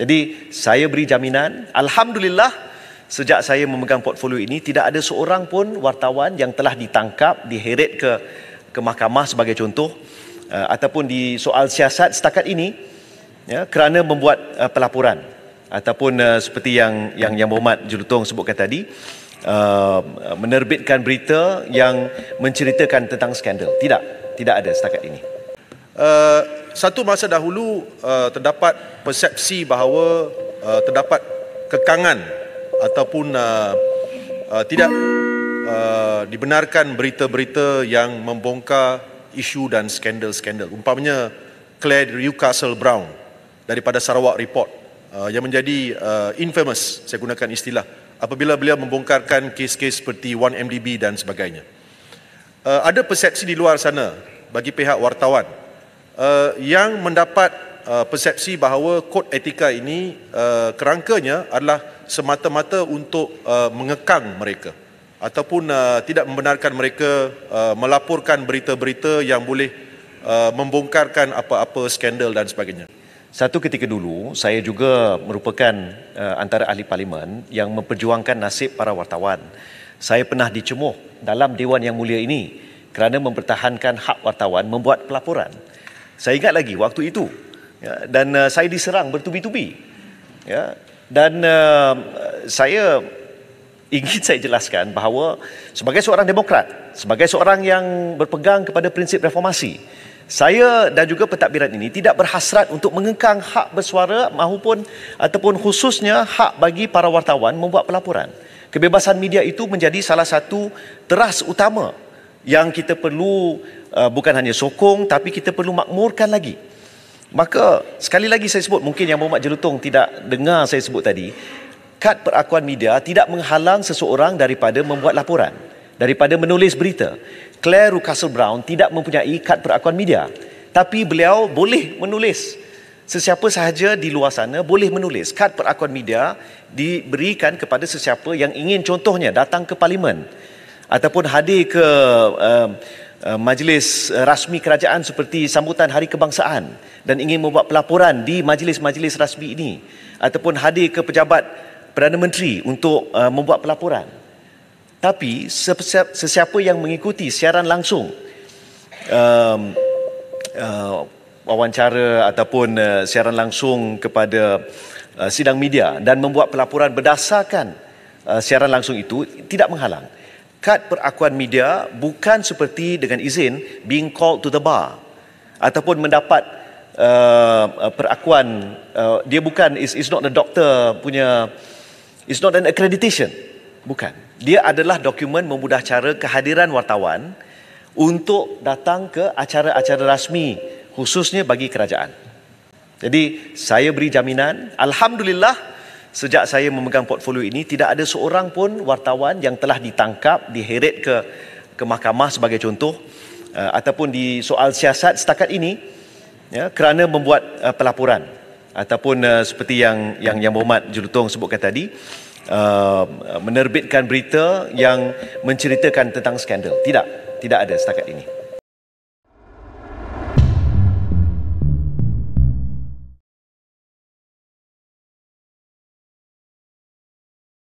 Jadi saya beri jaminan, alhamdulillah sejak saya memegang portfolio ini tidak ada seorang pun wartawan yang telah ditangkap, diheret ke mahkamah sebagai contoh, ataupun di soal siasat setakat ini, ya, kerana membuat pelaporan ataupun seperti yang Berhormat Julutong sebutkan tadi, menerbitkan berita yang menceritakan tentang skandal. Tidak ada setakat ini. Satu masa dahulu terdapat persepsi bahawa terdapat kekangan ataupun tidak dibenarkan berita-berita yang membongkar isu dan skandal-skandal. Umpamanya Claire Newcastle Brown daripada Sarawak Report yang menjadi infamous, saya gunakan istilah, apabila beliau membongkarkan kes-kes seperti 1MDB dan sebagainya. Ada persepsi di luar sana bagi pihak wartawan yang mendapat persepsi bahawa kod etika ini kerangkanya adalah semata-mata untuk mengekang mereka ataupun tidak membenarkan mereka melaporkan berita-berita yang boleh membongkarkan apa-apa skandal dan sebagainya. Satu ketika dulu, saya juga merupakan antara ahli parlimen yang memperjuangkan nasib para wartawan. Saya pernah dicemuh dalam Dewan Yang Mulia ini kerana mempertahankan hak wartawan membuat pelaporan. Saya ingat lagi waktu itu, ya, dan saya diserang bertubi-tubi, ya, dan saya ingin saya jelaskan bahawa sebagai seorang demokrat, sebagai seorang yang berpegang kepada prinsip reformasi, saya dan juga pentadbiran ini tidak berhasrat untuk mengekang hak bersuara maupun ataupun khususnya hak bagi para wartawan membuat pelaporan. Kebebasan media itu menjadi salah satu teras utama yang kita perlu bukan hanya sokong, tapi kita perlu makmurkan lagi. Maka sekali lagi saya sebut, mungkin Yang Berhormat Jelutong tidak dengar saya sebut tadi, kad perakuan media tidak menghalang seseorang daripada membuat laporan, daripada menulis berita. Claire Newcastle Brown tidak mempunyai kad perakuan media, tapi beliau boleh menulis. Sesiapa sahaja di luar sana boleh menulis. Kad perakuan media diberikan kepada sesiapa yang ingin, contohnya datang ke parlimen ataupun hadir ke majlis rasmi kerajaan seperti sambutan Hari Kebangsaan dan ingin membuat pelaporan di majlis-majlis rasmi ini, ataupun hadir ke pejabat Perdana Menteri untuk membuat pelaporan. Tapi sesiapa yang mengikuti siaran langsung, wawancara ataupun siaran langsung kepada sidang media dan membuat pelaporan berdasarkan siaran langsung itu tidak menghalang. Kad perakuan media bukan seperti dengan izin being called to the bar ataupun mendapat perakuan, dia bukan, is not the doctor punya, is not an accreditation, bukan. Dia adalah dokumen memudah cara kehadiran wartawan untuk datang ke acara-acara rasmi khususnya bagi kerajaan. Jadi saya beri jaminan, alhamdulillah sejak saya memegang portfolio ini tidak ada seorang pun wartawan yang telah ditangkap, diheret ke mahkamah sebagai contoh, ataupun di soal siasat setakat ini, ya, kerana membuat pelaporan ataupun seperti yang Berhormat Julutong sebutkan tadi, menerbitkan berita yang menceritakan tentang skandal. Tidak ada setakat ini.